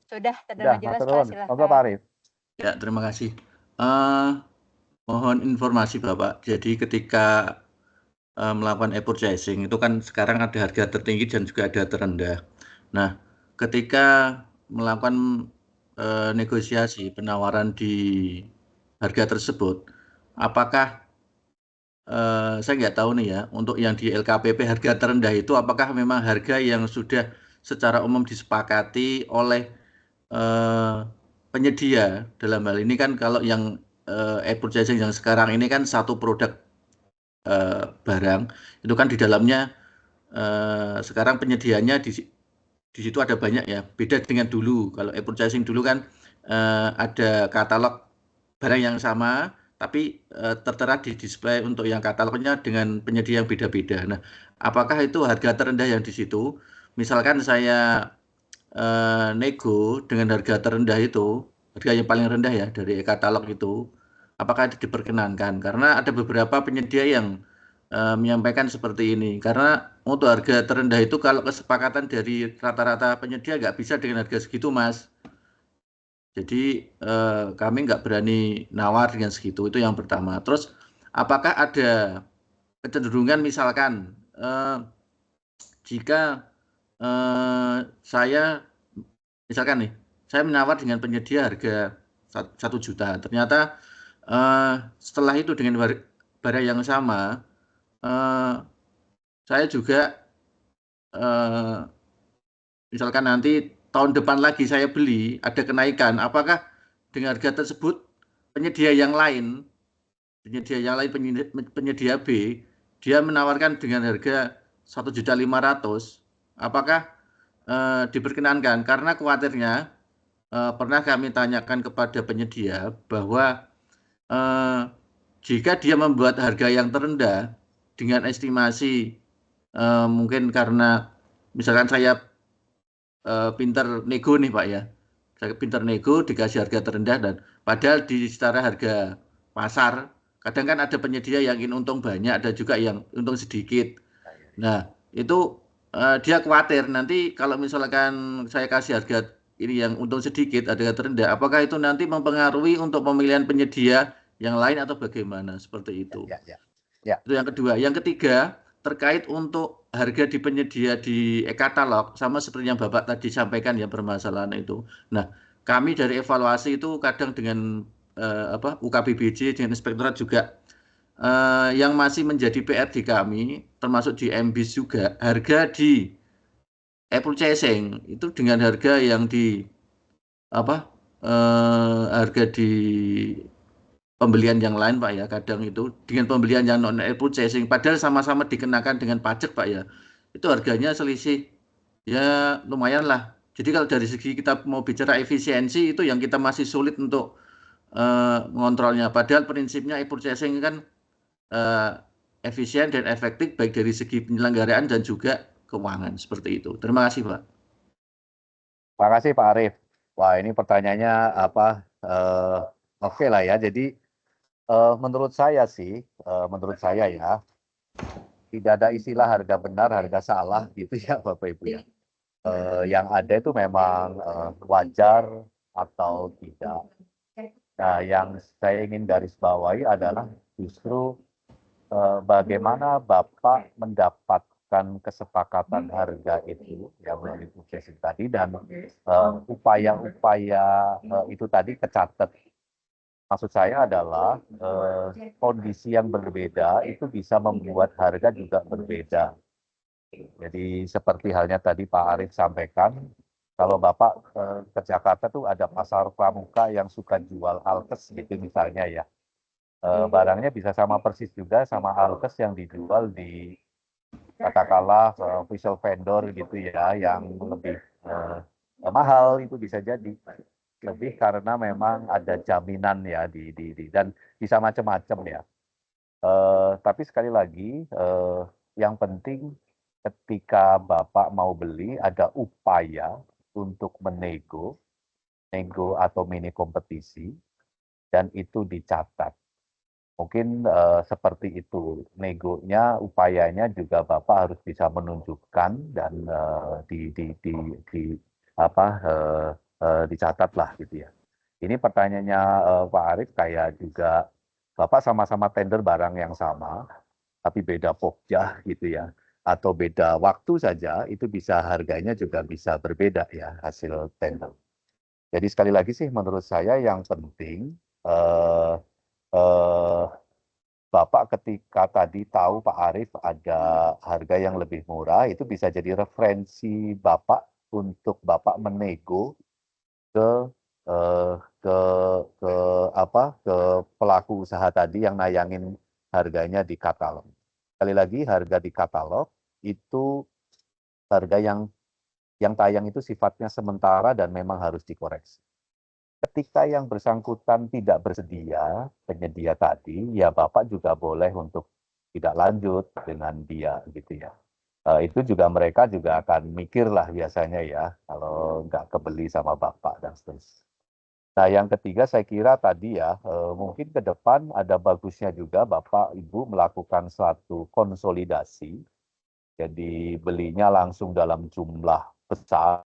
sudah Sudah, terdengar jelas Mas Pak, Monggo Pak silahkan. Arif. Ya, terima kasih. Mohon informasi Bapak. Jadi ketika melakukan e-purchasing itu kan sekarang ada harga tertinggi dan juga ada terendah. Nah, ketika melakukan negosiasi penawaran di harga tersebut, apakah saya nggak tahu nih ya, untuk yang di LKPP harga terendah itu apakah memang harga yang sudah secara umum disepakati oleh penyedia? Dalam hal ini kan kalau yang e-purchasing yang sekarang ini kan satu produk barang, itu kan di dalamnya sekarang penyediaannya di situ ada banyak ya, beda dengan dulu. Kalau e-purchasing dulu kan ada katalog barang yang sama, tapi tertera di display untuk yang katalognya dengan penyedia yang beda-beda. Nah, apakah itu harga terendah yang di situ? Misalkan saya nego dengan harga terendah itu, harga yang paling rendah ya dari katalog itu, apakah itu diperkenankan? Karena ada beberapa penyedia yang menyampaikan seperti ini. Karena untuk harga terendah itu kalau kesepakatan dari rata-rata penyedia nggak bisa dengan harga segitu, Mas. Jadi kami nggak berani nawar dengan segitu, itu yang pertama. Terus apakah ada kecenderungan misalkan jika saya misalkan nih, saya menawar dengan penyedia harga 1 juta, ternyata setelah itu dengan barang yang sama, saya juga misalkan nanti tahun depan lagi saya beli, ada kenaikan, apakah dengan harga tersebut penyedia yang lain, penyedia B, dia menawarkan dengan harga 1.500.000, apakah diperkenankan? Karena khawatirnya pernah kami tanyakan kepada penyedia bahwa jika dia membuat harga yang terendah dengan estimasi mungkin karena misalkan saya pinter nego nih Pak ya, saya pinter nego dikasih harga terendah dan padahal di setara harga pasar kadang kan ada penyedia yang ingin untung banyak, ada juga yang untung sedikit. Nah itu dia khawatir nanti kalau misalkan saya kasih harga ini yang untung sedikit, harga terendah, apakah itu nanti mempengaruhi untuk pemilihan penyedia yang lain atau bagaimana seperti itu. Itu yang kedua. Yang ketiga, terkait untuk harga di penyedia di e-katalog, sama seperti yang Bapak tadi sampaikan ya permasalahan itu. Nah, kami dari evaluasi itu kadang dengan UKBBJ, dengan inspektorat juga yang masih menjadi PR di kami, termasuk di MBIS juga, harga di e-purchasing itu dengan harga yang di harga di pembelian yang lain Pak ya, kadang itu dengan pembelian yang non e-purchasing padahal sama-sama dikenakan dengan pajak Pak ya, itu harganya selisih ya lumayan lah. Jadi kalau dari segi kita mau bicara efisiensi itu yang kita masih sulit untuk mengontrolnya, padahal prinsipnya e-purchasing kan efisien dan efektif baik dari segi penyelenggaraan dan juga keuangan, seperti itu. Terima kasih Pak. Terima kasih Pak Arif. Wah ini pertanyaannya oke lah ya. Jadi menurut saya sih, menurut saya ya, tidak ada istilah harga benar, harga salah gitu ya Bapak Ibu ya. Yang ada itu memang wajar atau tidak. Nah yang saya ingin garis bawahi adalah justru bagaimana Bapak mendapatkan kesepakatan harga itu yang melalui purchasing tadi dan upaya-upaya itu tadi kecatat. Maksud saya adalah kondisi yang berbeda itu bisa membuat harga juga berbeda. Jadi seperti halnya tadi Pak Arif sampaikan, kalau Bapak ke Jakarta tuh ada pasar pramuka yang suka jual alkes gitu misalnya ya. barangnya bisa sama persis juga sama alkes yang dijual di katakanlah official vendor gitu ya, yang lebih mahal itu bisa jadi. Lebih karena memang ada jaminan ya dan bisa macam-macam ya. Tapi sekali lagi, yang penting ketika Bapak mau beli ada upaya untuk nego atau mini kompetisi, dan itu dicatat. Mungkin seperti itu negonya, upayanya juga Bapak harus bisa menunjukkan dan dicatat lah gitu ya. Ini pertanyaannya Pak Arief, kayak juga Bapak sama-sama tender barang yang sama, tapi beda pokja gitu ya, atau beda waktu saja, itu bisa harganya juga bisa berbeda ya hasil tender. Jadi sekali lagi sih menurut saya yang penting eh, eh, Bapak ketika tadi tahu Pak Arief ada harga yang lebih murah, itu bisa jadi referensi Bapak untuk Bapak menego ke eh, ke ke pelaku usaha tadi yang nayangin harganya di katalog. Sekali lagi, harga di katalog itu harga yang tayang itu sifatnya sementara dan memang harus dikoreksi. Ketika yang bersangkutan tidak bersedia, penyedia tadi, ya Bapak juga boleh untuk tidak lanjut dengan dia gitu ya. Itu juga mereka juga akan mikir lah biasanya ya, kalau nggak kebeli sama Bapak dan seterusnya. Nah, yang ketiga saya kira tadi ya, mungkin ke depan ada bagusnya juga Bapak Ibu melakukan suatu konsolidasi, jadi belinya langsung dalam jumlah besar.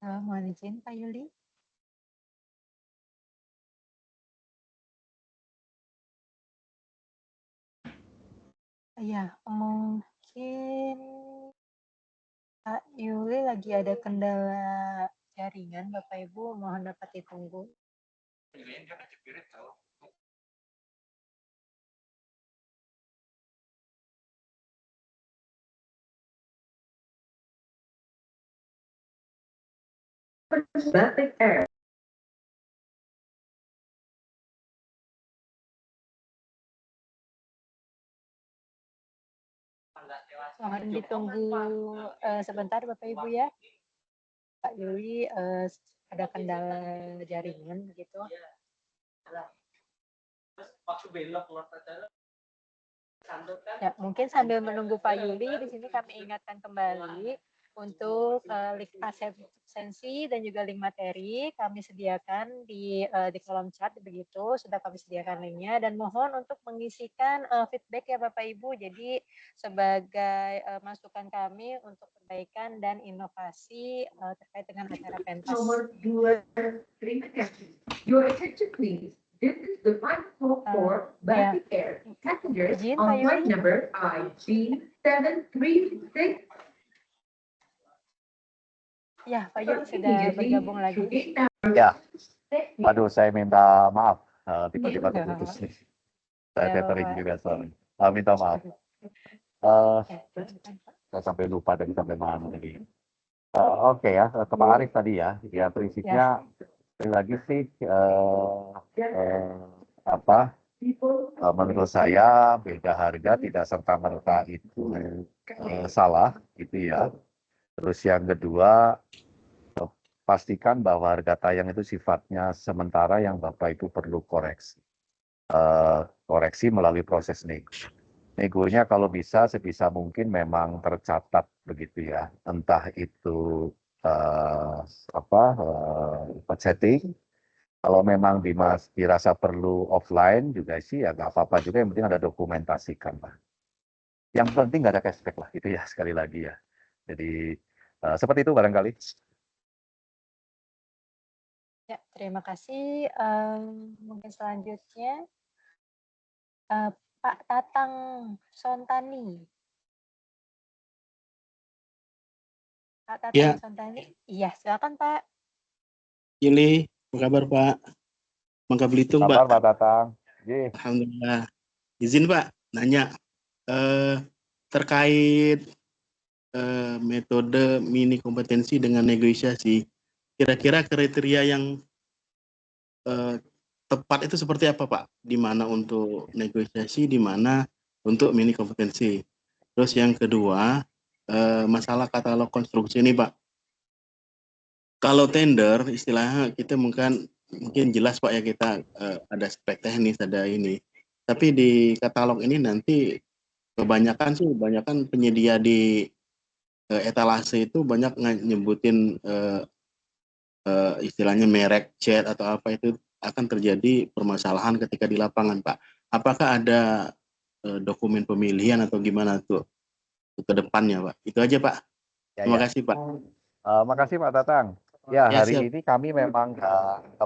Mohon izin Pak Yuli. Ya, mungkin Pak Yuli lagi ada kendala jaringan, Bapak Ibu mohon dapat ditunggu. Batik Air. Mohon ditunggu sebentar Bapak Ibu ya. Pak Yuli ada kendala jaringan begitu. Ya, mungkin sambil menunggu Pak Yuli, di sini kami ingatkan kembali untuk link absensi dan juga link materi kami sediakan di kolom chat begitu, sudah kami sediakan linknya, dan mohon untuk mengisikan feedback ya Bapak Ibu. Jadi sebagai masukan kami untuk perbaikan dan inovasi terkait dengan acara pentas. Nomor 2, terima kasih. Your attention please. This is the final call for Batik Air passengers Izin, on Pak flight Yuli. number IG736. Ya, Pak Yuli sudah bergabung lagi. Ya, waduh saya minta maaf, tiba-tiba terputus nih. Saya tethering juga soalnya. Minta maaf. Saya sampai lupa tadi sampai mana tadi. Oke ya, ke Pak Arief tadi ya. Ya prinsipnya sekali lagi sih menurut saya beda harga tidak serta-merta itu salah gitu ya. Terus yang kedua, pastikan bahwa harga tayang itu sifatnya sementara yang Bapak Ibu perlu koreksi. Koreksi melalui proses nego. Negonya kalau bisa sebisa mungkin memang tercatat begitu ya. Entah itu setting. Kalau memang Dimas dirasa perlu offline juga sih ya nggak apa-apa juga, yang penting ada dokumentasikan lah. Yang penting nggak ada cashback lah itu ya, sekali lagi ya. Jadi seperti itu barangkali. Ya, terima kasih. Mungkin selanjutnya Pak Tatang Sontani. Pak Tatang Ya, Sontani. Iya, silakan Pak. Yuli, apa kabar Pak? Bangka Belitung Pak. Kabar Pak Tatang. Ye. Alhamdulillah. Izin Pak, nanya terkait metode mini kompetensi dengan negosiasi. Kira-kira kriteria yang tepat itu seperti apa Pak? Di mana untuk negosiasi, di mana untuk mini kompetensi. Terus yang kedua, masalah katalog konstruksi ini Pak. Kalau tender, istilahnya kita mungkin jelas Pak ya, kita ada spek teknis, ada ini. Tapi di katalog ini nanti kebanyakan penyedia di etalase itu banyak nyebutin istilahnya merek, cat atau apa, itu akan terjadi permasalahan ketika di lapangan Pak. Apakah ada dokumen pemilihan atau gimana tuh ke depannya Pak? Itu aja Pak. Ya, Terima ya. kasih Pak. Makasih Pak Tatang. Ya, Ya, hari siap. ini kami memang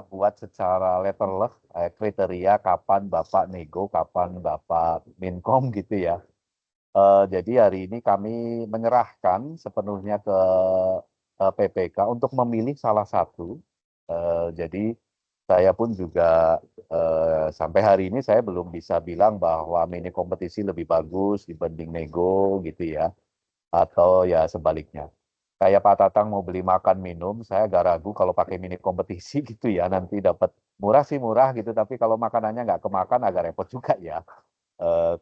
buat secara letterless kriteria kapan Bapak nego, kapan Bapak minkom gitu ya. Jadi hari ini kami menyerahkan sepenuhnya ke PPK untuk memilih salah satu. Jadi saya pun juga sampai hari ini saya belum bisa bilang bahwa mini kompetisi lebih bagus dibanding nego gitu ya, atau ya sebaliknya. Kayak Pak Tatang mau beli makan minum, saya agak ragu kalau pakai mini kompetisi gitu ya, nanti dapat murah sih murah gitu, tapi kalau makanannya nggak kemakan agak repot juga ya.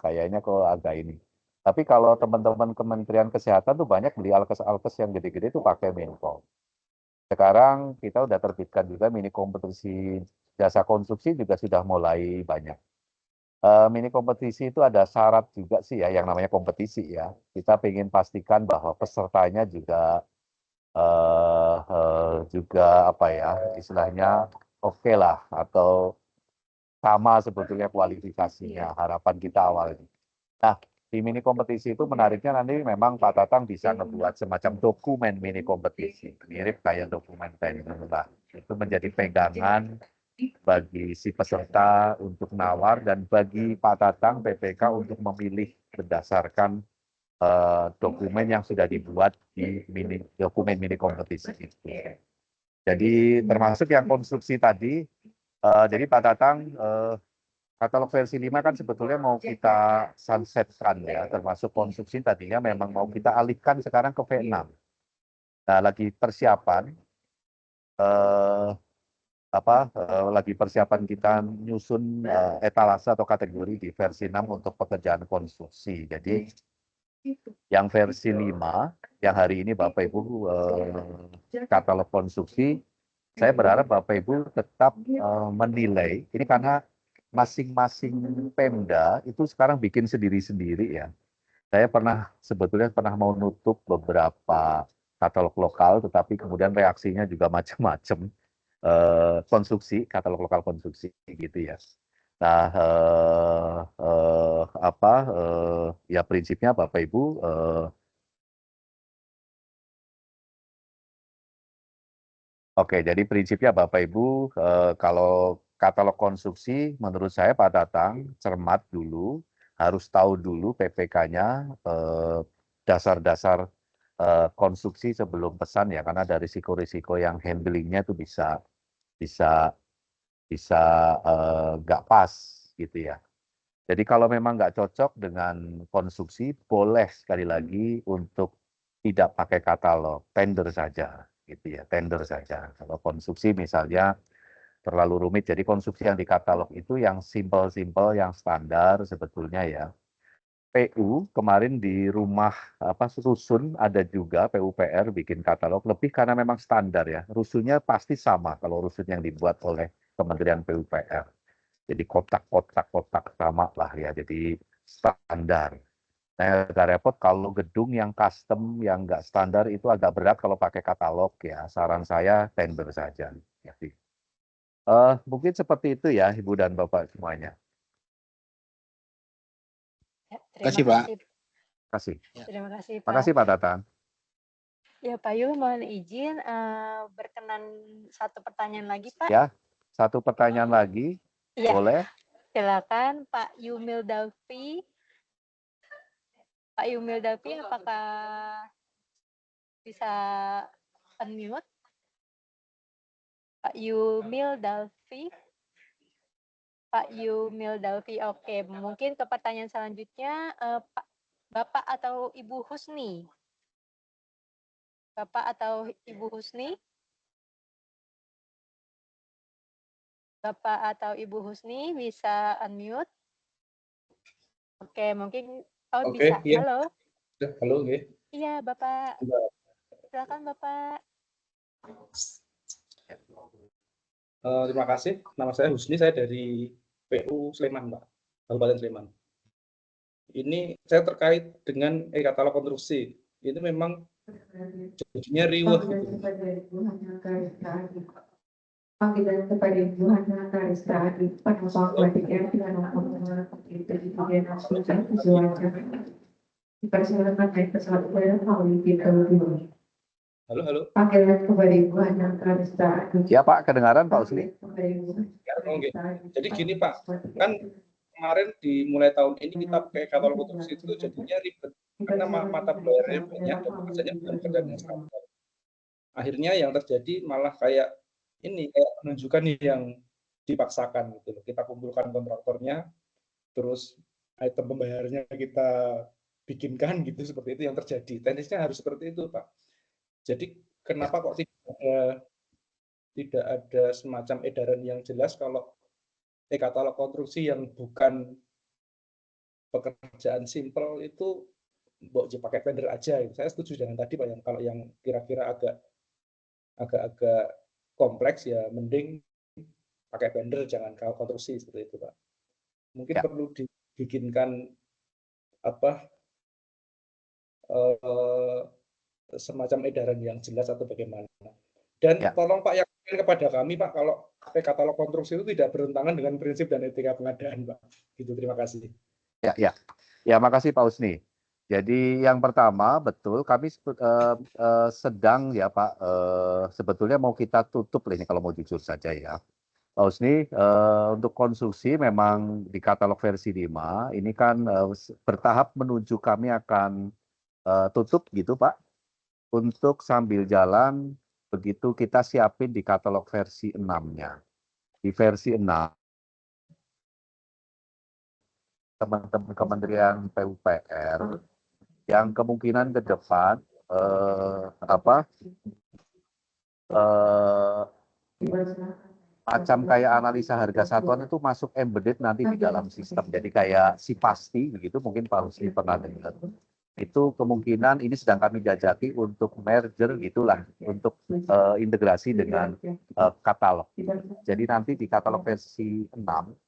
Kayaknya kok agak ini. Tapi kalau teman-teman Kementerian Kesehatan tuh banyak beli alkes-alkes yang gede-gede tuh pakai Minkom. Sekarang kita udah terbitkan juga mini kompetisi jasa konstruksi juga sudah mulai banyak. Mini kompetisi itu ada syarat juga sih ya, yang namanya kompetisi ya. Kita ingin pastikan bahwa pesertanya juga apa ya, istilahnya oke lah, atau sama sebetulnya kualifikasinya, harapan kita awalnya. Nah, di mini kompetisi itu menariknya nanti memang Pak Tatang bisa ngebuat semacam dokumen mini kompetisi, mirip kayak dokumen tender lah. Itu menjadi pegangan bagi si peserta untuk nawar dan bagi Pak Tatang PPK untuk memilih berdasarkan dokumen yang sudah dibuat di dokumen mini kompetisi itu. Jadi termasuk yang konstruksi tadi, jadi Pak Tatang katalog versi 5 kan sebetulnya mau kita sunsetkan ya, termasuk konstruksi tadinya memang mau kita alihkan sekarang ke V6. Nah, lagi persiapan lagi persiapan kita nyusun etalase atau kategori di versi 6 untuk pekerjaan konstruksi. Jadi yang versi 5 yang hari ini Bapak Ibu katalog konstruksi, saya berharap Bapak Ibu tetap menilai ini karena masing-masing Pemda itu sekarang bikin sendiri-sendiri ya. Saya sebetulnya pernah mau nutup beberapa katalog lokal, tetapi kemudian reaksinya juga macam-macam. Katalog lokal konstruksi gitu ya. Nah, ya prinsipnya Bapak Ibu Oke, jadi prinsipnya Bapak Ibu, kalau katalog konstruksi, menurut saya Pak Tatang cermat dulu, harus tahu dulu PPK-nya, dasar-dasar konstruksi sebelum pesan ya, karena ada risiko-risiko yang handlingnya itu bisa bisa bisa nggak pas gitu ya. Jadi kalau memang nggak cocok dengan konstruksi, boleh sekali lagi untuk tidak pakai katalog, tender saja, gitu ya, tender saja. Kalau konstruksi misalnya terlalu rumit, jadi konstruksi yang di katalog itu yang simple-simple, yang standar sebetulnya ya. PU kemarin di rumah rusun ada juga PUPR bikin katalog lebih karena memang standar ya. Rusunnya pasti sama kalau rusun yang dibuat oleh Kementerian PUPR. Jadi kotak-kotak sama lah ya, jadi standar. Nah, agak repot kalau gedung yang custom, yang nggak standar itu agak berat kalau pakai katalog ya. Saran saya tender saja. Jadi, mungkin seperti itu ya, Ibu dan Bapak semuanya. Ya, Terima kasih, terima Pak. kasih. Kasih. Terima kasih, Terima Pak. kasih Pak Tatang. Ya, Pak Yul, mohon izin berkenan satu pertanyaan lagi, Pak. Ya, satu pertanyaan lagi, Ya. boleh? Silakan Pak Yumil Dalfi. Pak Yumil Dalfi, apakah bisa unmute? Pak Yumil Dalfi. Pak Yumil Dalfi, oke. Mungkin ke pertanyaan selanjutnya, Bapak atau Ibu Husni? Bapak atau Ibu Husni? Bapak atau Ibu Husni bisa unmute? Oke, mungkin bisa. Iya. Halo. Halo, nggih. Iya, Bapak. Silakan, Bapak. Terima kasih. Nama saya Husni, saya dari PU Sleman, Pak. Kabupaten Sleman. Ini saya terkait dengan e-katalog konstruksi. Ini memang jadinya riweh gitu. Panggilan kepada Ibu Hana Karista Adi, penumpang batik air dengan nama itu di bagian nasional visualnya. Dipersilakan naik pesawat udara Maulidi terlebih dahulu. Halo. Panggilan kepada Ibu Hana Karista Adi. Ya Pak, kedengaran Pak Usni? Jadi gini Pak, kan kemarin dimulai tahun ini kita pakai katalog konstruksi itu jadinya ribet karena mata pelajarannya banyak dan pekerjaannya bukan pekerjaan yang standar. Akhirnya yang terjadi malah kayak penunjukan yang dipaksakan gitu loh. Kita kumpulkan kontraktornya, terus item pembayarannya kita bikinkan gitu, seperti itu yang terjadi. Teknisnya harus seperti itu Pak. Jadi kenapa kok tidak ada semacam edaran yang jelas kalau e-katalog konstruksi yang bukan pekerjaan simpel itu pakai vendor aja. Saya setuju dengan tadi Pak, yang kalau yang kira-kira agak kompleks ya mending pakai vendor, jangan konstruksi seperti itu Pak. Mungkin perlu dibikinkan semacam edaran yang jelas atau bagaimana. Dan tolong Pak yakinkan kepada kami Pak kalau katalog konstruksi itu tidak bertentangan dengan prinsip dan etika pengadaan Pak. Gitu, terima kasih. Ya, makasih Pak Usni. Jadi yang pertama betul kami sedang ya Pak, sebetulnya mau kita tutup ini kalau mau jujur saja ya. Pak Usni, untuk konstruksi memang di katalog versi 5 ini kan bertahap menuju kami akan tutup gitu Pak. Untuk sambil jalan begitu kita siapin di katalog versi 6-nya. Di versi 6 teman-teman Kementerian PUPR yang kemungkinan ke depan macam kayak analisa harga satuan itu masuk embedded nanti di dalam sistem. Jadi kayak si pasti begitu, mungkin Pak Husni pernah dengar. Itu kemungkinan ini sedang kami jajaki untuk merger gitulah, untuk integrasi dengan katalog. Jadi nanti di katalog versi 6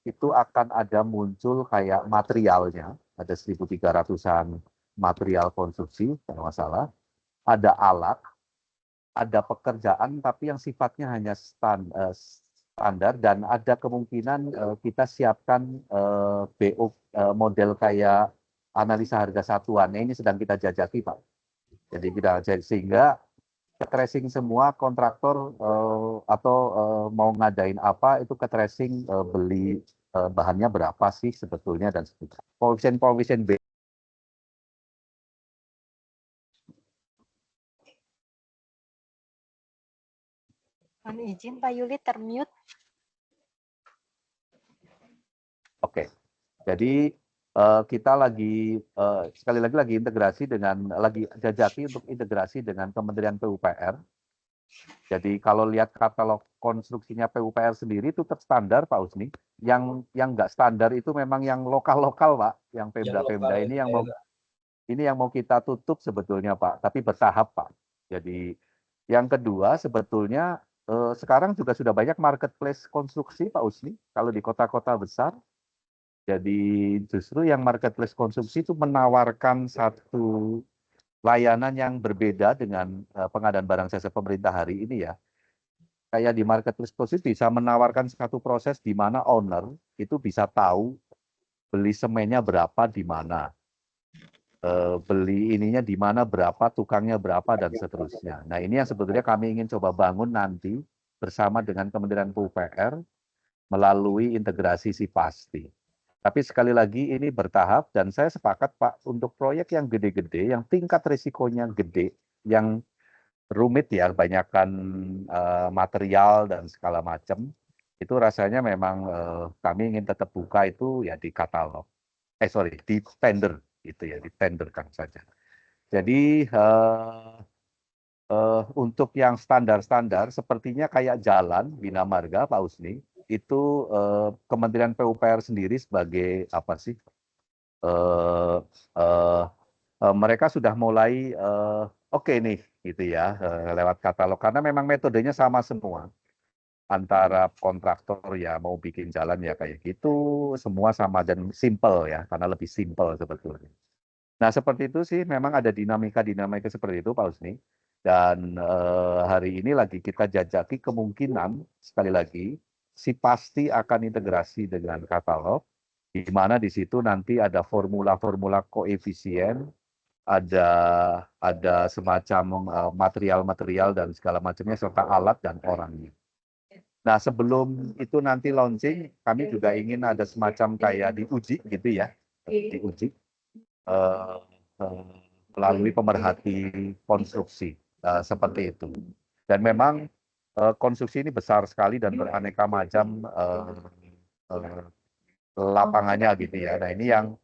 itu akan ada muncul kayak materialnya, ada 1.300-an material konstruksi, kalau nggak salah. Ada alat, ada pekerjaan, tapi yang sifatnya hanya standar, dan ada kemungkinan kita siapkan BO model kayak analisa harga satuannya, ini sedang kita jajaki Pak. Jadi sehingga tracing semua kontraktor atau mau ngadain apa itu tracing beli bahannya berapa sih sebetulnya dan sebagainya. Provision B. Mohon izin Pak Yuli termute. Oke. Jadi kita lagi sekali lagi integrasi dengan jajaki untuk integrasi dengan Kementerian PUPR. Jadi kalau lihat katalog konstruksinya PUPR sendiri itu standar Pak Usni. Yang nggak standar itu memang yang lokal Pak, yang Pemda ini yang mau kita tutup sebetulnya Pak, tapi bertahap Pak. Jadi yang kedua sebetulnya sekarang juga sudah banyak marketplace konstruksi Pak Usni kalau di kota-kota besar. Jadi justru yang marketplace konstruksi itu menawarkan satu layanan yang berbeda dengan pengadaan barang jasa pemerintah hari ini ya. Kayak di marketplace konstruksi bisa menawarkan satu proses di mana owner itu bisa tahu beli semennya berapa di mana. Beli ininya di mana berapa, tukangnya berapa, dan seterusnya. Nah ini yang sebetulnya kami ingin coba bangun nanti bersama dengan Kementerian PUPR, melalui integrasi Sipasti. Tapi sekali lagi ini bertahap dan saya sepakat Pak untuk proyek yang gede-gede, yang tingkat risikonya gede, yang rumit ya, banyakkan material dan segala macam, itu rasanya memang kami ingin tetap buka itu ya di katalog. Di tender gitu ya, ditenderkan saja. Jadi untuk yang standar-standar sepertinya kayak jalan Bina Marga Pak Usni, itu Kementerian PUPR sendiri sebagai apa sih? Mereka sudah mulai oke nih gitu ya lewat katalog karena memang metodenya sama semua antara kontraktor ya mau bikin jalan ya kayak gitu semua sama dan simple ya karena lebih simple sebetulnya. Nah seperti itu sih memang ada dinamika seperti itu Pak Usni dan hari ini lagi kita jajaki kemungkinan sekali lagi Sipasti akan integrasi dengan katalog di mana di situ nanti ada formula-formula koefisien ada semacam material-material dan segala macamnya serta alat dan orangnya. Nah sebelum itu nanti launching, kami juga ingin ada semacam kayak diuji gitu ya, diuji melalui pemerhati konstruksi seperti itu. Dan memang konstruksi ini besar sekali dan beraneka macam lapangannya gitu ya. Nah ini yang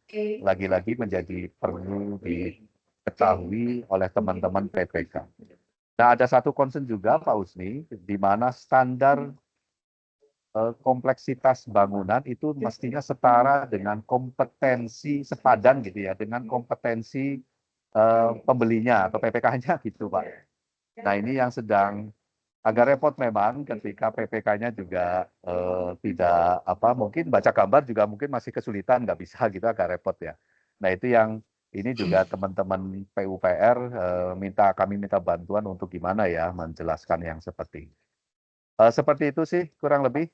lagi-lagi menjadi perlu diketahui oleh teman-teman PPK. Nah ada satu concern juga Pak Usni, di mana standar kompleksitas bangunan itu mestinya setara dengan kompetensi sepadan gitu ya, dengan kompetensi pembelinya atau PPK-nya gitu Pak. Nah ini yang sedang agak repot memang ketika PPK-nya juga tidak mungkin baca gambar juga mungkin masih kesulitan nggak bisa gitu agak repot ya. Nah itu yang ini juga teman-teman PUPR kami minta bantuan untuk gimana ya menjelaskan yang seperti ini. Seperti itu sih kurang lebih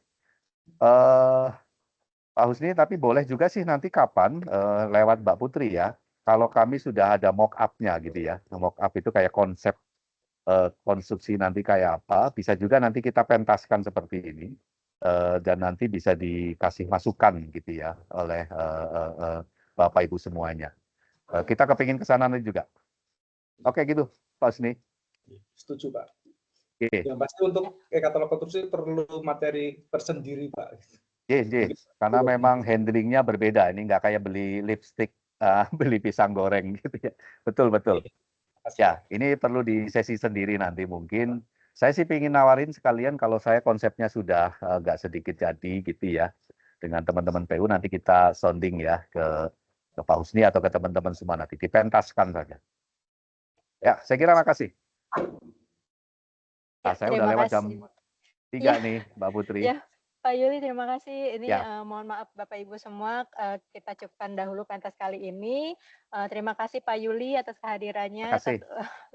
Pak Husni, tapi boleh juga sih nanti kapan lewat Mbak Putri ya. Kalau kami sudah ada mock up-nya gitu ya. Mock up itu kayak konsep konstruksi nanti kayak apa, bisa juga nanti kita pentaskan seperti ini dan nanti bisa dikasih masukan gitu ya oleh Bapak Ibu semuanya. Kita kepingin ke sana nanti juga. Oke gitu, Pak Husni. Setuju Pak. Oke. Yang pasti untuk katalog konstruksi perlu materi tersendiri Pak. Karena memang handlingnya berbeda. Ini nggak kayak beli lipstick, beli pisang goreng gitu ya. Betul. Ya, ini perlu di sesi sendiri nanti mungkin. Saya sih ingin nawarin sekalian kalau saya konsepnya sudah agak sedikit jadi gitu ya. Dengan teman-teman PU nanti kita sounding ya ke Pak Husni atau ke teman-teman semua nanti. Dipentaskan saja. Ya, saya kira makasih. Nah, saya udah lewat jam 3 nih, Mbak Putri. Ya, Pak Yuli, terima kasih. Ini Ya. mohon maaf Bapak Ibu semua, kita cukupkan dahulu pentas kali ini. Terima kasih Pak Yuli atas kehadirannya, atas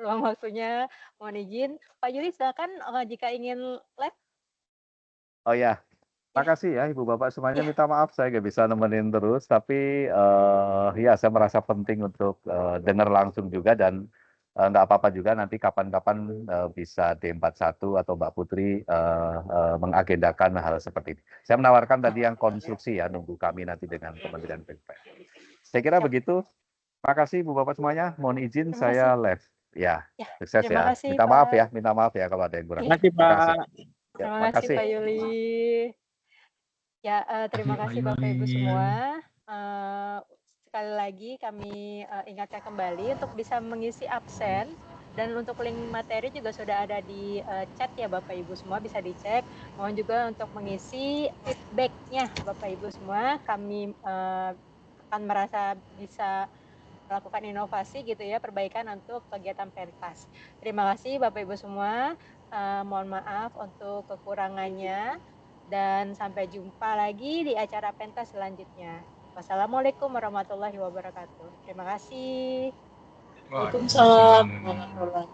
luang waktunya. Mohon izin, Pak Yuli silakan jika ingin live. Oh ya, makasih ya Ibu Bapak semuanya. Minta maaf saya nggak bisa nemenin terus, tapi ya saya merasa penting untuk dengar langsung juga dan nggak apa-apa juga nanti kapan-kapan bisa D41 atau Mbak Putri mengagendakan hal seperti ini. Saya menawarkan tadi yang konstruksi ya, nunggu kami nanti dengan Kementerian PUPR. Saya kira begitu. Makasih Ibu Bapak semuanya. Mohon izin saya live. Ya, sukses ya. Kasih, Minta maaf ya kalau ada yang kurang. Terima kasih Pak. Terima kasih Pak Yuli. Ya, terima kasih Bapak Ibu semua. Sekali lagi kami ingatkan kembali untuk bisa mengisi absen dan untuk link materi juga sudah ada di chat ya Bapak Ibu semua, bisa dicek. Mohon juga untuk mengisi feedback-nya Bapak Ibu semua. Kami akan merasa bisa melakukan inovasi gitu ya, perbaikan untuk kegiatan pentas. Terima kasih Bapak Ibu semua. Mohon maaf untuk kekurangannya dan sampai jumpa lagi di acara pentas selanjutnya. Wassalamualaikum warahmatullahi wabarakatuh. Terima kasih. Waalaikumsalam warahmatullahi wabarakatuh.